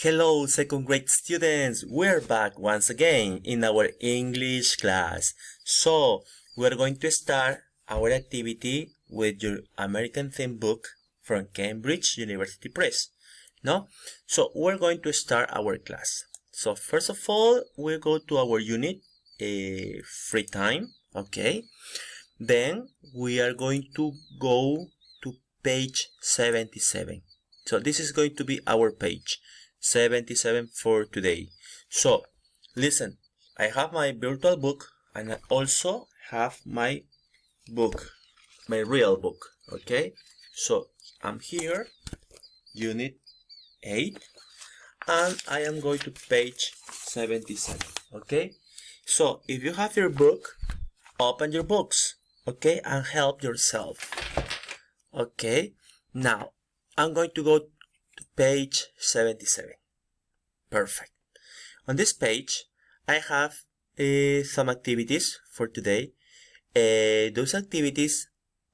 Hello, second grade students. We're back once again in our English class. So, we're going to start our activity with your American theme book from Cambridge University Press. No? So, we're going to start our class. So, first of all, we'll go to our unit, free time. Okay. Then, we are going to go to page 77. So, this is going to be our page 77 for today. So, listen, I have my virtual book and I also have my book, my real book. Okay, so I'm here, unit 8, and I am going to page 77. Okay, so if you have your book, open your books, okay, and help yourself. Okay, now I'm going to go to page 77. Perfect. On this page, I have some activities for today. Those activities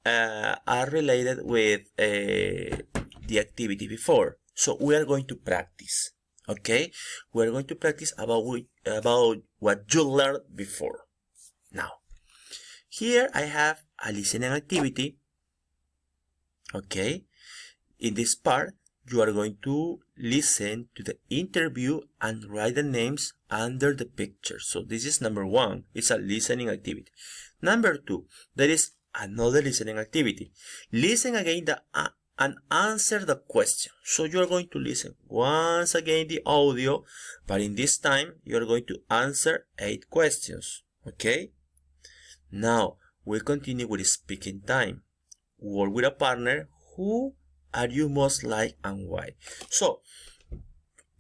are related with the activity before. So we are going to practice. Okay? We are going to practice about what you learned before. Now, here I have a listening activity. Okay? In this part, you are going to listen to the interview and write the names under the picture. So this is number 1. It's a listening activity. Number 2, there is another listening activity. Listen again and answer the question. So you are going to listen once again the audio, but in this time you are going to answer 8 questions. Okay? Now we continue with speaking time. Work with a partner. Who are you most like and why? So,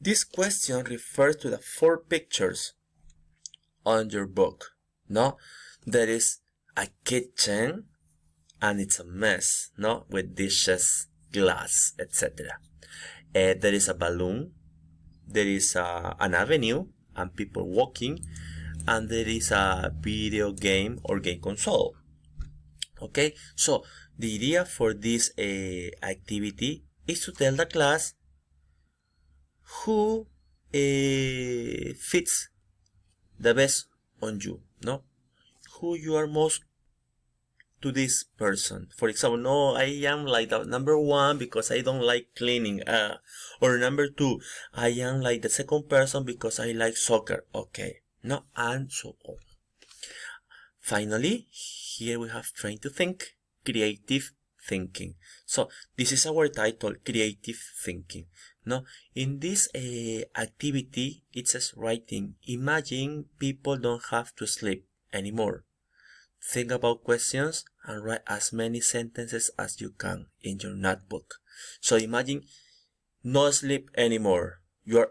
this question refers to the 4 pictures on your book. No, there is a kitchen and it's a mess, no, with dishes, glass, etc. There is a balloon, there is an avenue and people walking, and there is a video game or game console. Okay, so the idea for this activity is to tell the class who fits the best on you, no? Who you are most to this person. For example, no, I am like the number 1 because I don't like cleaning. Or number 2, I am like the second person because I like soccer. Okay, no, and so on. Finally, here we have trying to think, creative thinking. So this is our title, creative thinking. No, in this activity, it says writing. Imagine people don't have to sleep anymore. Think about questions and write as many sentences as you can in your notebook. So imagine no sleep anymore. You are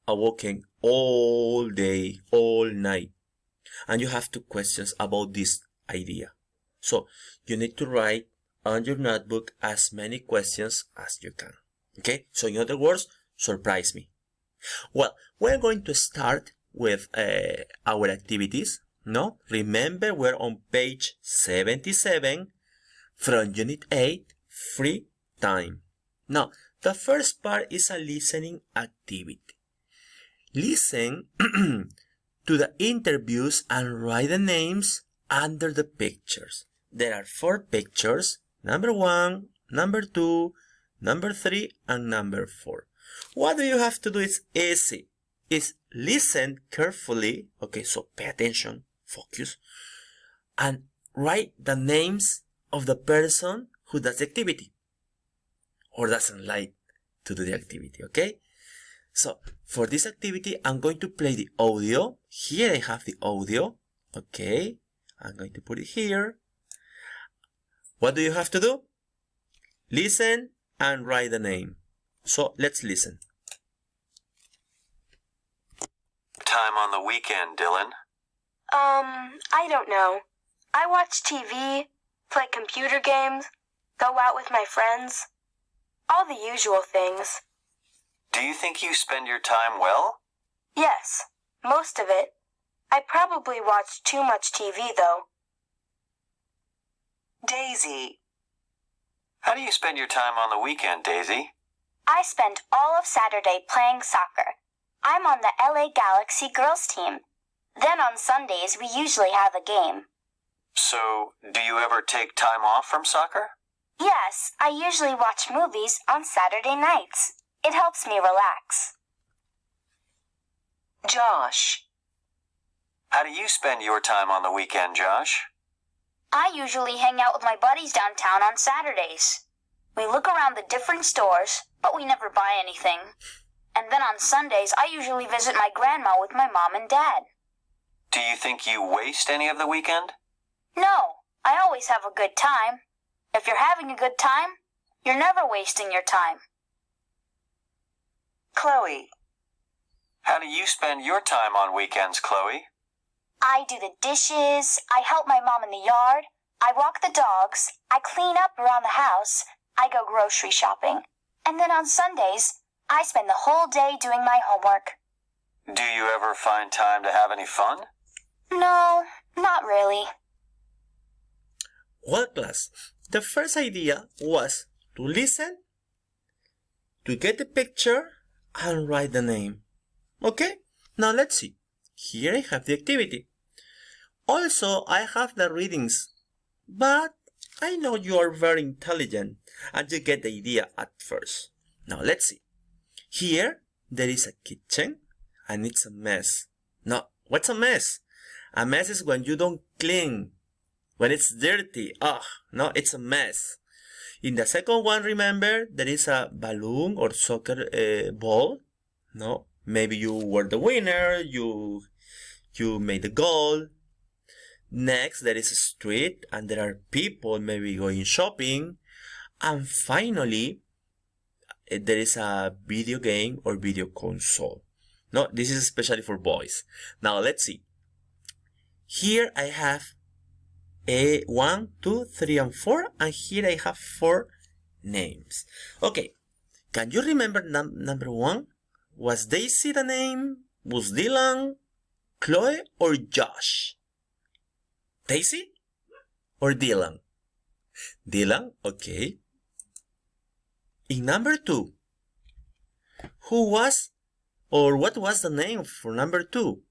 awoken all day, all night. And you have 2 questions about this idea. So you need to write on your notebook as many questions as you can. Okay, so in other words, surprise me. Well, we're going to start with our activities. No, remember we're on page 77 from unit 8, free time. Now, the first part is a listening activity. Listen to the interviews and write the names under the pictures. There are 4 pictures, number 1, number 2, number 3, and number 4. What do you have to do? It's easy. Is listen carefully. Okay, so pay attention, focus, and write the names of the person who does the activity or doesn't like to do the activity. Okay? So, for this activity, I'm going to play the audio. Here I have the audio. Okay, I'm going to put it here. What do you have to do? Listen and write the name. So, let's listen. Time on the weekend, Dylan? I don't know. I watch TV, play computer games, go out with my friends. All the usual things. Do you think you spend your time well? Yes, most of it. I probably watch too much TV, though. Daisy. How do you spend your time on the weekend, Daisy? I spend all of Saturday playing soccer. I'm on the LA Galaxy girls team. Then on Sundays, we usually have a game. So, do you ever take time off from soccer? Yes, I usually watch movies on Saturday nights. It helps me relax. Josh. How do you spend your time on the weekend, Josh? I usually hang out with my buddies downtown on Saturdays. We look around the different stores, but we never buy anything. And then on Sundays, I usually visit my grandma with my mom and dad. Do you think you waste any of the weekend? No, I always have a good time. If you're having a good time, you're never wasting your time. Chloe. How do you spend your time on weekends, Chloe? I do the dishes, I help my mom in the yard, I walk the dogs, I clean up around the house, I go grocery shopping. And then on Sundays, I spend the whole day doing my homework. Do you ever find time to have any fun? No, not really. Well, class, the first idea was to listen, to get the picture, and write the name. Okay, now let's see. Here I have the activity. Also, I have the readings, but I know you are very intelligent and you get the idea at first. Now let's see. Here, there is a kitchen and it's a mess. Now, what's a mess? A mess is when you don't clean, when it's dirty. No, it's a mess. In the second one, remember, there is a balloon or soccer ball. No, maybe you were the winner, you made the goal. Next, there is a street and there are people maybe going shopping. And finally, there is a video game or video console. No, this is especially for boys. Now, let's see. Here I have a 1, 2, 3, and 4, and here I have 4 names. Okay, can you remember number 1? Was Daisy the name? Was Dylan, Chloe, or Josh? Daisy or Dylan? Dylan, okay. In number 2, who was or what was the name for number 2?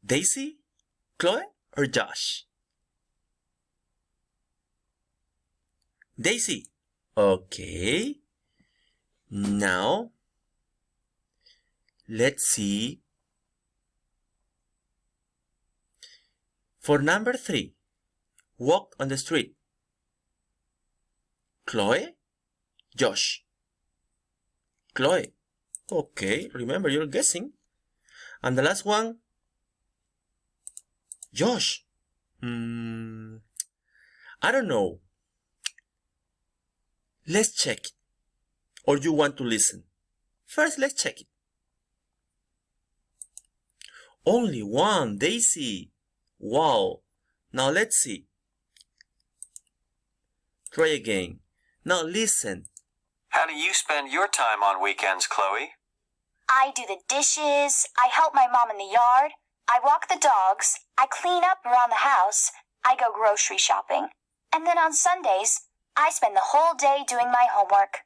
Daisy, Chloe, or Josh? Daisy. Okay. Now, let's see. For number 3, walk on the street. Chloe, Josh. Chloe. Okay, remember you're guessing. And the last one, Josh. I don't know. Let's check it. Or you want to listen? First, let's check it. Only one, Daisy. Wow. Now let's see. Try again. Now listen. How do you spend your time on weekends, Chloe? I do the dishes, I help my mom in the yard, I walk the dogs, I clean up around the house, I go grocery shopping. And then on Sundays, I spend the whole day doing my homework.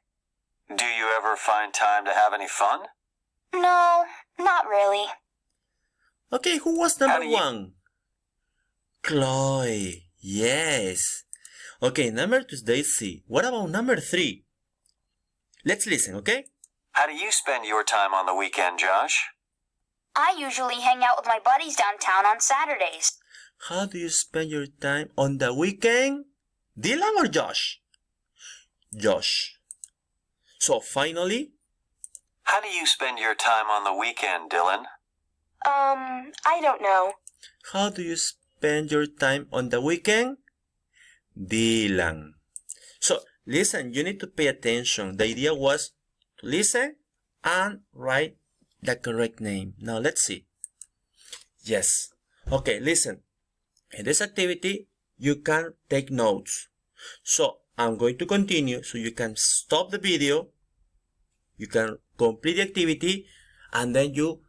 Do you ever find time to have any fun? No, not really. Okay, who was number How do you- 1? Chloe. Yes. Okay, number 2 is Daisy. What about number 3? Let's listen, okay? How do you spend your time on the weekend, Josh? I usually hang out with my buddies downtown on Saturdays. How do you spend your time on the weekend? Dylan or Josh? Josh. So finally, How do you spend your time on the weekend, Dylan? I don't know. how do you spend your time on the weekend? Dylan. So listen, you need to pay attention. The idea was to listen and write the correct name. Now let's see. Yes. Okay, listen. In this activity, you can take notes. So I'm going to continue so you can stop the video. You can complete the activity and then you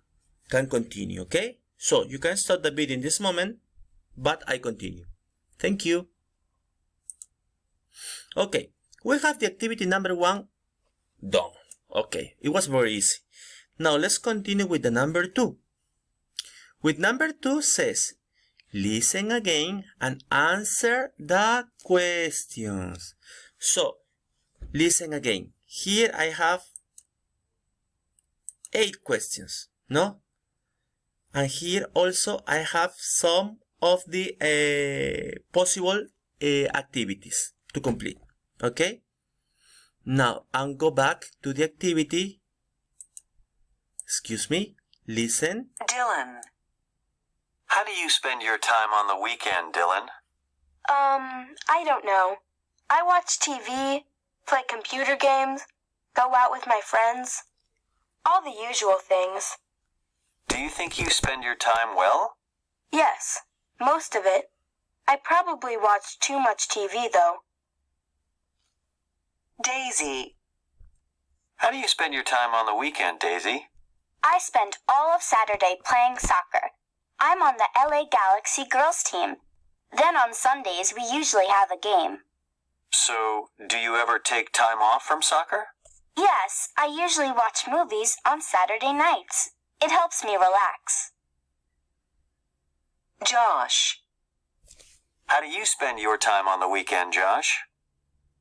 can continue, okay? So you can stop the video in this moment, but I continue. Thank you. Okay, We have the activity number 1 done. Okay, it was very easy. Now let's continue with the number 2. With number 2 says, listen again and answer the questions. So, listen again. Here I have 8 questions, no? And here also I have some of the possible activities to complete, okay? Now, I'll go back to the activity. Excuse me, listen. Dylan. How do you spend your time on the weekend, Dylan? I don't know. I watch TV, play computer games, go out with my friends. All the usual things. Do you think you spend your time well? Yes, most of it. I probably watch too much TV, though. Daisy. How do you spend your time on the weekend, Daisy? I spend all of Saturday playing soccer. I'm on the LA Galaxy girls team. Then on Sundays, we usually have a game. So, do you ever take time off from soccer? Yes, I usually watch movies on Saturday nights. It helps me relax. Josh. How do you spend your time on the weekend, Josh?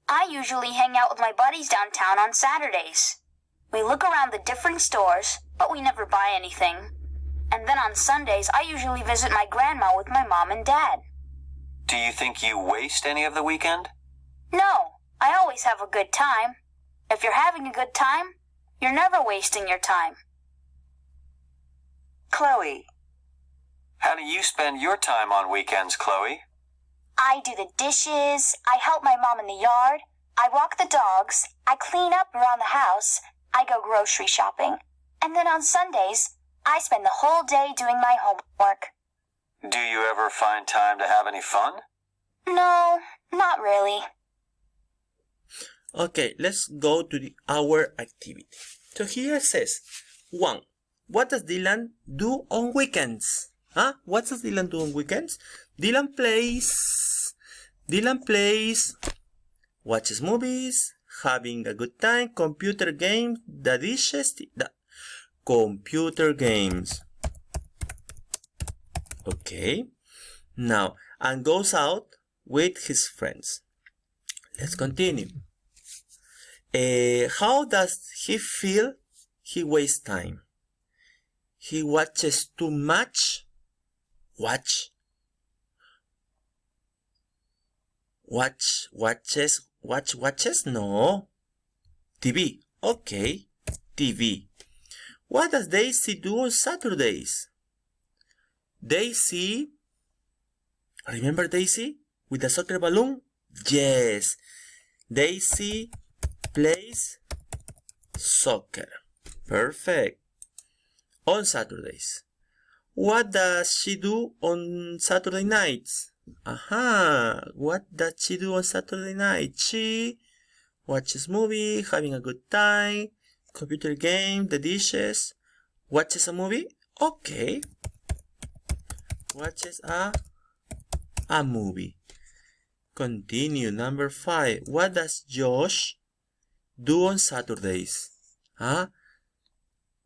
I usually hang out with my buddies downtown on Saturdays. We look around the different stores, but we never buy anything. And then on Sundays, I usually visit my grandma with my mom and dad. Do you think you waste any of the weekend? No, I always have a good time. If you're having a good time, you're never wasting your time. Chloe. How do you spend your time on weekends, Chloe? I do the dishes, I help my mom in the yard, I walk the dogs, I clean up around the house, I go grocery shopping. And then on Sundays, I spend the whole day doing my homework. Do you ever find time to have any fun? No, not really. Okay, let's go to our activity. So here it says, 1. What does Dylan do on weekends? Huh? What does Dylan do on weekends? Dylan plays, watches movies, having a good time, computer games, the dishes, computer games. Okay. Now, and goes out with his friends. Let's continue. How does he feel he wastes time? He watches too much. Watches? No. TV. Okay. TV. What does Daisy do on Saturdays? Daisy. Remember Daisy? With the soccer balloon? Yes. Daisy plays soccer. Perfect. On Saturdays. What does she do on Saturday nights? What does she do on Saturday night? She watches movie, having a good time, computer game, the dishes, watches a movie? Okay. Watches a movie. Continue. Number 5. What does Josh do on Saturdays?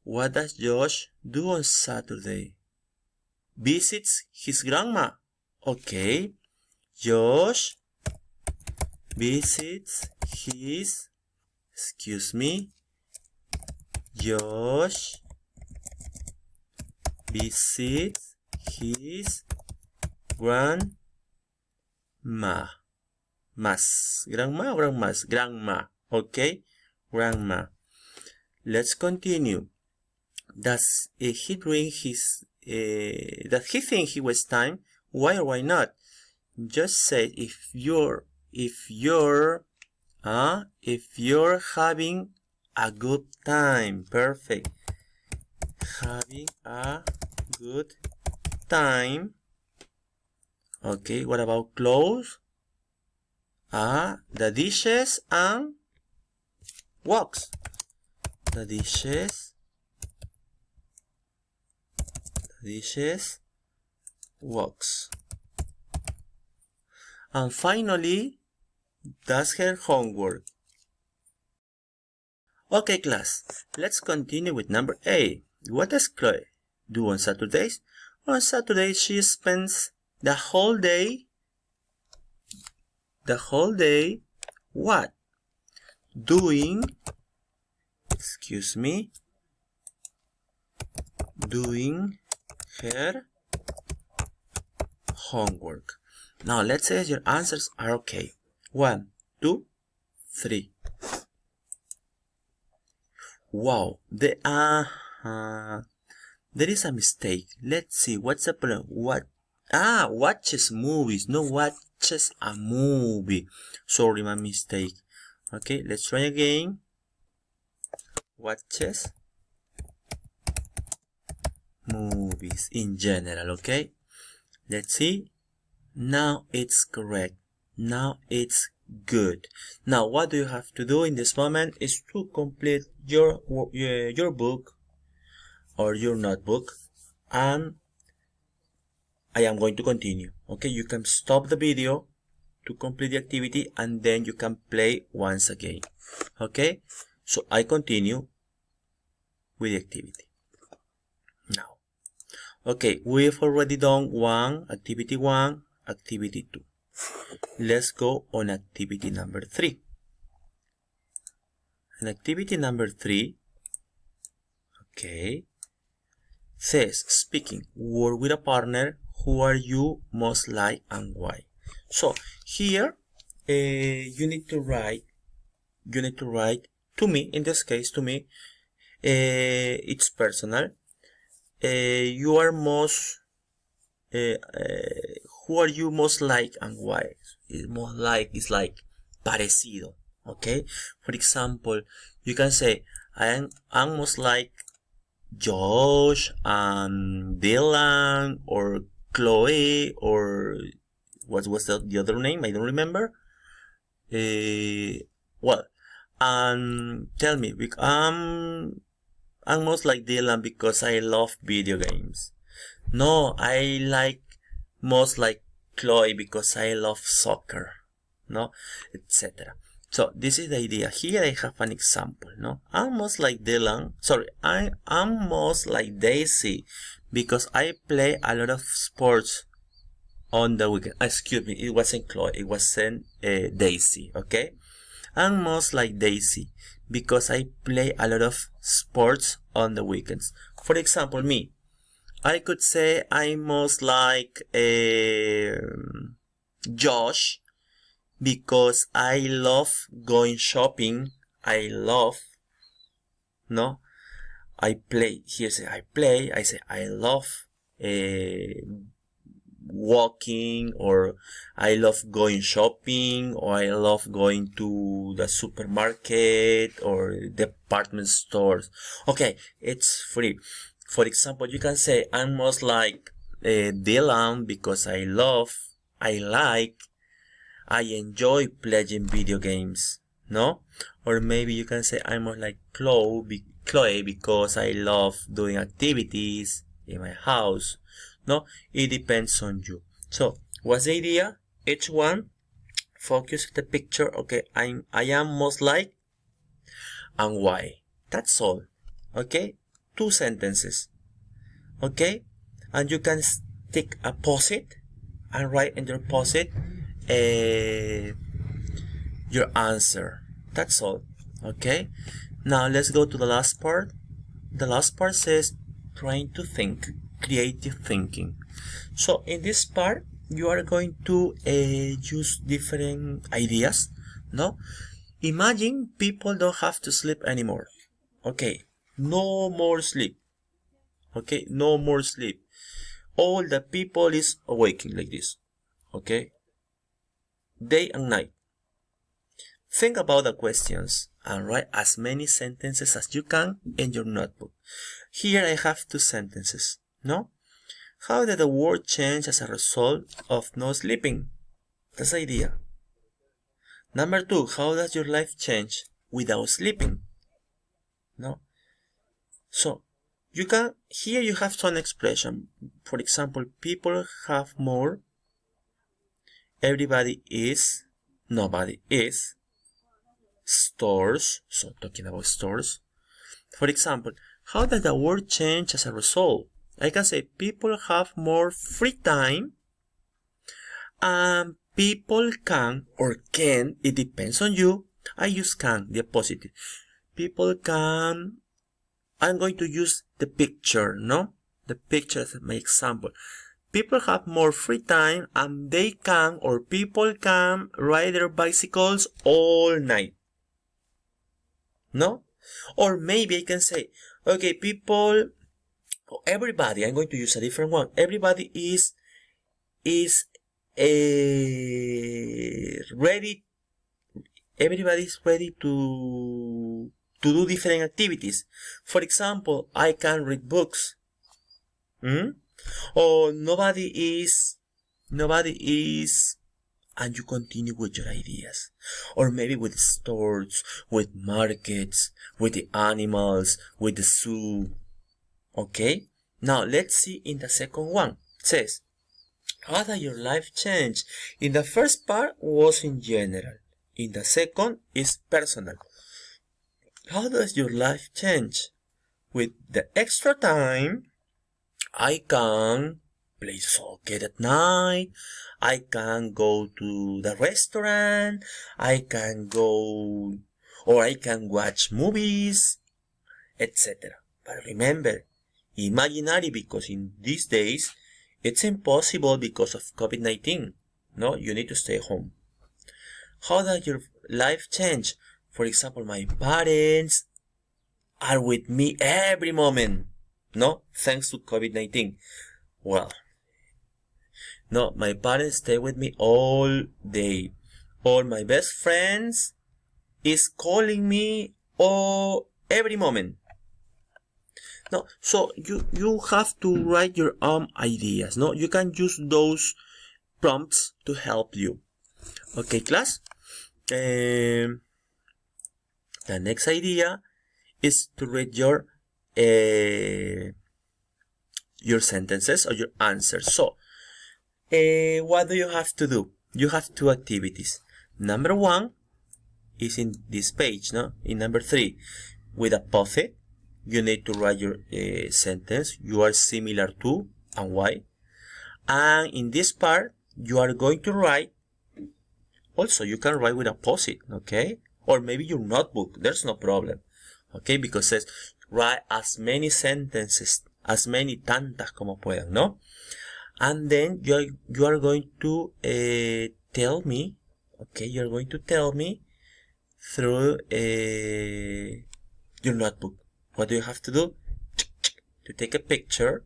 What does Josh do on Saturday? Visits his grandma. Okay. Josh visits his, Josh visits his grandma. Grandma or grandmas? Grandma. Okay. Grandma. Let's continue. Does he think he wastes time? Why or why not? Just say if you're having a good time. Perfect. Having a good time. Okay, what about clothes? The dishes and walks. The dishes, walks. And finally, does her homework. Okay, class, let's continue with number 8. What does Chloe do on Saturdays? On Saturdays, she spends the whole day, what? Doing her homework. Now, let's say your answers are okay. 1, 2, 3. Wow, there is a mistake. Let's see, what's the problem? Watches movies, no watches a movie. Sorry, my mistake. Okay, let's try again. Watches movies in general, okay? Let's see. Now it's correct. Now it's good. Now what do you have to do in this moment is to complete your book or your notebook, and I am going to continue. Okay, you can stop the video to complete the activity and then you can play once again. Okay, so I continue with the activity now. Okay, we've already done activity 1, activity 2. Let's go on activity number 3. And activity number 3, okay, says, speaking, work with a partner, who are you most like and why? So here you need to write to me, in this case to me, it's personal. You are most who are you most like and why? Most like is like parecido. Okay, for example, you can say I'm most like Josh and Dylan or Chloe, or what was the other name? I don't remember. Well, and tell me, I'm most like Dylan because I love video games. No, I like most like Chloe because I love soccer. No, etc. So this is the idea. Here I have an example. No, I'm most like Dylan. Sorry, I'm most like Daisy because I play a lot of sports on the weekend. Excuse me, it wasn't Chloe. It wasn't Daisy. Okay, I'm most like Daisy because I play a lot of sports on the weekends. For example, me, I could say I'm most like Josh because I love going shopping. I love, no, I play. Here say I play. I say I love walking, or I love going shopping, or I love going to the supermarket or department stores. Okay, it's free. For example, you can say I'm most like Dylan because I enjoy playing video games, no? Or maybe you can say I'm most like Chloe because I love doing activities in my house, no? It depends on you. So what's the idea? Each one focus the picture. Okay, I am most like and why. That's all. Okay, 2 sentences. Okay, and you can stick a post-it and write in your post-it your answer. That's all. Okay, now let's go to the last part. The last part says trying to think, creative thinking. So in this part you are going to use different ideas. No, imagine people don't have to sleep anymore. Okay, no more sleep. Okay, no more sleep. All the people is awaking like this. Okay, day and night. Think about the questions and write as many sentences as you can in your notebook. Here I have 2 sentences. No? How did the world change as a result of no sleeping? That's the idea. Number 2, how does your life change without sleeping? No? So, here you have some expression. For example, people have more, everybody is, nobody is. Stores, so talking about stores. For example, how does the word change as a result? I can say people have more free time, and people can or can, it depends on you. I use can, the positive. People can, I'm going to use the picture, no? The picture as my example. People have more free time and they can or people can ride their bicycles all night. No? Or maybe I can say, okay, people, everybody, I'm going to use a different one. Everybody is ready. Everybody is ready to do different activities. For example, I can read books. Or nobody is, and you continue with your ideas. Or maybe with stores, with markets, with the animals, with the zoo. Okay? Now let's see in the second one. It says, how does your life change? In the first part was in general. In the second is personal. How does your life change? With the extra time, I can play soccer at night. I can go to the restaurant. I can go or I can watch movies, etc. But remember, imaginary, because in these days it's impossible because of COVID-19. No, you need to stay home. How does your life change? For example, my parents are with me every moment. No, thanks to COVID-19. Well, no, my parents stay with me all day. All my best friends is calling me every moment. No, so you have to write your own ideas. No, you can use those prompts to help you. Okay, class. The next idea is to read your sentences or your answers. So, what do you have to do? You have two activities. Number one is in this page, no? In number 3, with a post-it, you need to write your sentence. You are similar to and why. And in this part, you are going to write. Also, you can write with a post-it, okay? Or maybe your notebook. There's no problem, okay? Because it says write as many sentences, as many tantas como puedan, no? And then you are going to tell me, okay? You are going to tell me through your notebook. What do you have to do? To take a picture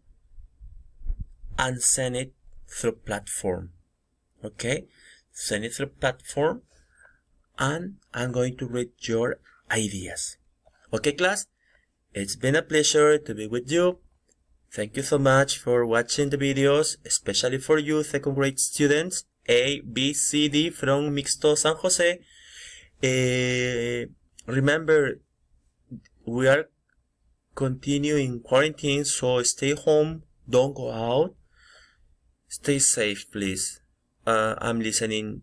and send it through platform, okay? Send it through platform, and I'm going to read your ideas. Okay, class? It's been a pleasure to be with you. Thank you so much for watching the videos, especially for you second grade students, A, B, C, D from Mixto San Jose. Remember, we are continuing quarantine, so stay home, don't go out, stay safe, please. I'm listening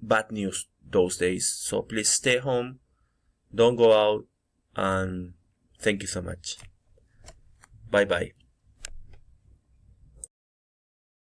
bad news those days, so please stay home, don't go out, and thank you so much. Bye bye.